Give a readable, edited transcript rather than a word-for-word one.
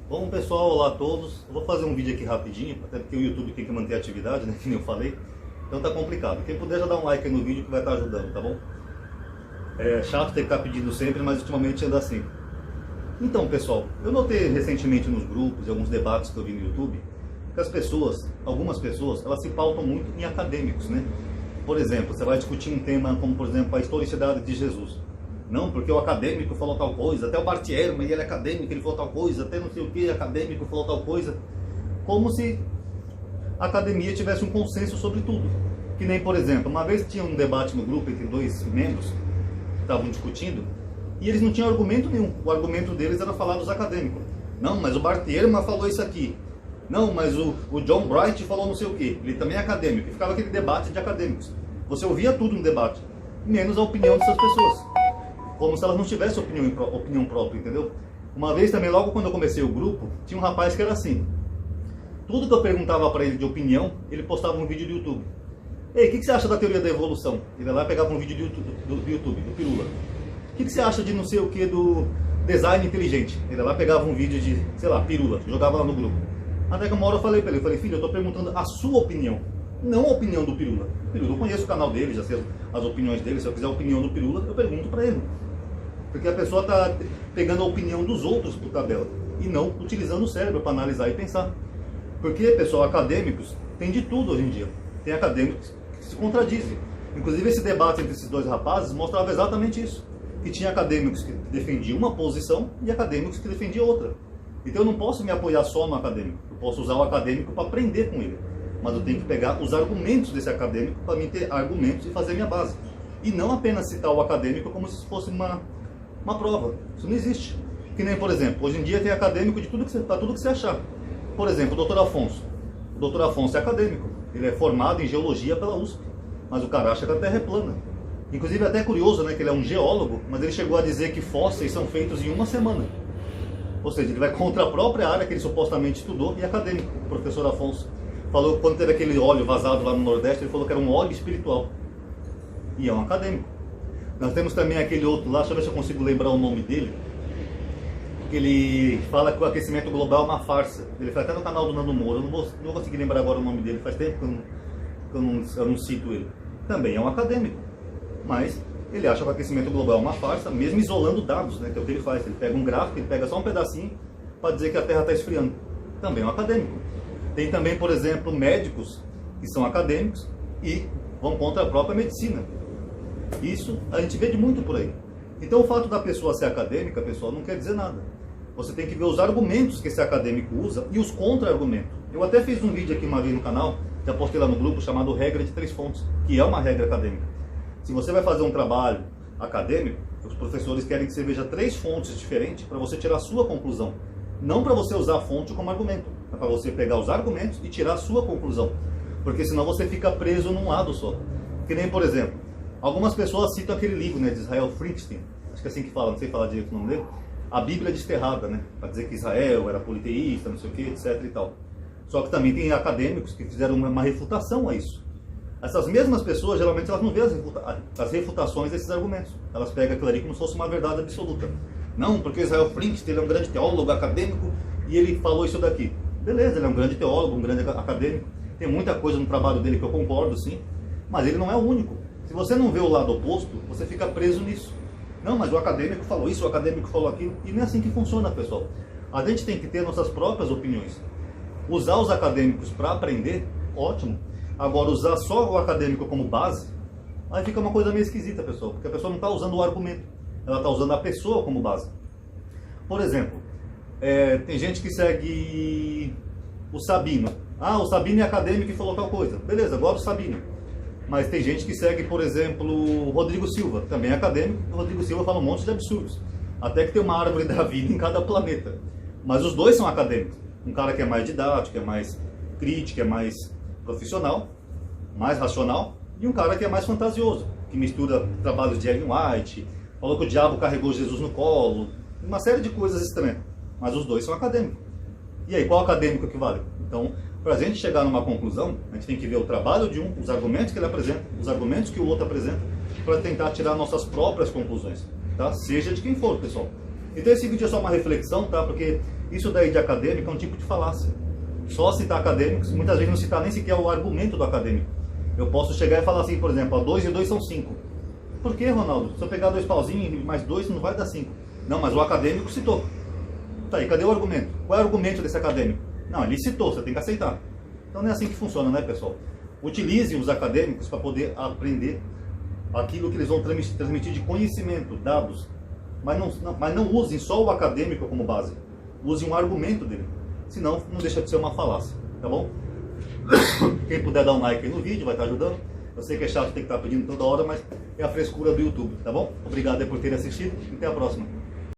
Bom pessoal, olá a todos. Eu vou fazer um vídeo aqui rapidinho, até porque o YouTube tem que manter a atividade, né, que nem eu falei. Então tá complicado. Quem puder já dá um like aí no vídeo que vai estar ajudando, tá bom? É chato ter que estar pedindo sempre, mas ultimamente anda assim. Então pessoal, eu notei recentemente nos grupos e alguns debates que eu vi no YouTube, que as pessoas, algumas pessoas, elas se pautam muito em acadêmicos, né? Por exemplo, você vai discutir um tema como, por exemplo, a historicidade de Jesus. Não, porque o acadêmico falou tal coisa, até o Bart Ehrman, ele é acadêmico, ele falou tal coisa, até não sei o que, acadêmico falou tal coisa. Como se a academia tivesse um consenso sobre tudo. Que nem, por exemplo, uma vez tinha um debate no grupo entre dois membros que estavam discutindo, e eles não tinham argumento nenhum. O argumento deles era falar dos acadêmicos. Não, mas o Bart Ehrman falou isso aqui. Não, mas o John Bright falou não sei o que. Ele também é acadêmico. E ficava aquele debate de acadêmicos. Você ouvia tudo no debate, menos a opinião dessas pessoas. Como se elas não tivessem opinião própria, entendeu? Uma vez também, logo quando eu comecei o grupo, tinha um rapaz que era assim. Tudo que eu perguntava para ele de opinião, ele postava um vídeo do YouTube. Ei, o que você acha da teoria da evolução? Ele ia lá e pegava um vídeo do YouTube, do Pirula. O que você acha de não sei o que do design inteligente? Ele ia lá e pegava um vídeo de, sei lá, Pirula, jogava lá no grupo. Até que uma hora eu falei para ele, filho, eu estou perguntando a sua opinião, não a opinião do Pirula. Pirula, eu conheço o canal dele, já sei as opiniões dele, se eu quiser a opinião do Pirula, eu pergunto para ele. Porque a pessoa está pegando a opinião dos outros por tabela e não utilizando o cérebro para analisar e pensar. Porque, pessoal, acadêmicos tem de tudo hoje em dia. Tem acadêmicos que se contradizem. Inclusive, esse debate entre esses dois rapazes mostrava exatamente isso. Que tinha acadêmicos que defendiam uma posição e acadêmicos que defendiam outra. Então, eu não posso me apoiar só no acadêmico. Eu posso usar o acadêmico para aprender com ele. Mas eu tenho que pegar os argumentos desse acadêmico para mim ter argumentos e fazer minha base. E não apenas citar o acadêmico como se fosse uma prova. Isso não existe. Que nem, por exemplo, hoje em dia tem acadêmico de tudo para tudo que você achar. Por exemplo, o doutor Afonso. O doutor Afonso é acadêmico. Ele é formado em geologia pela USP. Mas o cara acha que a Terra é plana. Inclusive é até curioso, né, que ele é um geólogo, mas ele chegou a dizer que fósseis são feitos em uma semana. Ou seja, ele vai contra a própria área que ele supostamente estudou e é acadêmico. O professor Afonso falou que quando teve aquele óleo vazado lá no Nordeste, ele falou que era um óleo espiritual. E é um acadêmico. Nós temos também aquele outro lá, deixa eu ver se eu consigo lembrar o nome dele, que ele fala que o aquecimento global é uma farsa. Ele foi até no canal do Nando Moura, eu não vou conseguir lembrar agora o nome dele, faz tempo que eu não cito ele. Também é um acadêmico, mas ele acha que o aquecimento global é uma farsa, mesmo isolando dados, né, que é o que ele faz. Ele pega um gráfico, ele pega só um pedacinho para dizer que a Terra está esfriando. Também é um acadêmico. Tem também, por exemplo, médicos que são acadêmicos e vão contra a própria medicina. Isso a gente vê de muito por aí. Então o fato da pessoa ser acadêmica, pessoal, não quer dizer nada. Você tem que ver os argumentos que esse acadêmico usa e os contra-argumentos. Eu até fiz um vídeo aqui uma vez no canal, já postei lá no grupo, chamado Regra de 3 Fontes, que é uma regra acadêmica. Se você vai fazer um trabalho acadêmico, os professores querem que você veja 3 fontes diferentes para você tirar a sua conclusão. Não para você usar a fonte como argumento, é para você pegar os argumentos e tirar a sua conclusão. Porque senão você fica preso num lado só. Que nem, por exemplo, algumas pessoas citam aquele livro, né, de Israel Friedstein, acho que é assim que fala, não sei falar direito o nome dele, a Bíblia Desterrada, né, para dizer que Israel era politeísta, não sei o que, etc e tal. Só que também tem acadêmicos que fizeram uma refutação a isso. Essas mesmas pessoas, geralmente, elas não vêem as refutações desses argumentos. Elas pegam aquilo ali como se fosse uma verdade absoluta. Não, porque Israel Friedstein ele é um grande teólogo acadêmico e ele falou isso daqui. Beleza, ele é um grande teólogo, um grande acadêmico. Tem muita coisa no trabalho dele que eu concordo, sim. Mas ele não é o único. Se você não vê o lado oposto, você fica preso nisso. Não, mas o acadêmico falou isso, o acadêmico falou aquilo. E não é assim que funciona, pessoal. A gente tem que ter nossas próprias opiniões. Usar os acadêmicos para aprender, ótimo. Agora, usar só o acadêmico como base, aí fica uma coisa meio esquisita, pessoal. Porque a pessoa não está usando o argumento. Ela está usando a pessoa como base. Por exemplo, tem gente que segue o Sabino. Ah, o Sabino é acadêmico e falou tal coisa. Beleza, agora o Sabino. Mas tem gente que segue, por exemplo, o Rodrigo Silva, também é acadêmico, e o Rodrigo Silva fala um monte de absurdos. Até que tem uma árvore da vida em cada planeta. Mas os dois são acadêmicos. Um cara que é mais didático, é mais crítico, é mais profissional, mais racional, e um cara que é mais fantasioso, que mistura trabalhos de Ellen White, falou que o diabo carregou Jesus no colo, uma série de coisas estranhas. Mas os dois são acadêmicos. E aí, qual acadêmico que vale? Então, para a gente chegar numa conclusão, a gente tem que ver o trabalho de um, os argumentos que ele apresenta, os argumentos que o outro apresenta, para tentar tirar nossas próprias conclusões, tá? Seja de quem for, pessoal. Então esse vídeo é só uma reflexão, tá? Porque Isso daí de acadêmico é um tipo de falácia. Só citar acadêmicos, muitas vezes não citar nem sequer o argumento do acadêmico. Eu posso chegar e falar assim, por exemplo, 2 e 2 são 5. Por que, Ronaldo? Se eu pegar 2 pauzinhos e mais 2, não vai dar 5. Não, mas o acadêmico citou. Tá aí, cadê o argumento? Qual é o argumento desse acadêmico? Não, ele citou, você tem que aceitar. Então não é assim que funciona, né, pessoal? Utilize os acadêmicos para poder aprender aquilo que eles vão transmitir de conhecimento, dados. Mas não usem só o acadêmico como base. Use um argumento dele. Senão não deixa de ser uma falácia, tá bom? Quem puder dar um like aí no vídeo vai estar ajudando. Eu sei que é chato ter que estar pedindo toda hora, mas é a frescura do YouTube, tá bom? Obrigado aí por terem assistido e até a próxima.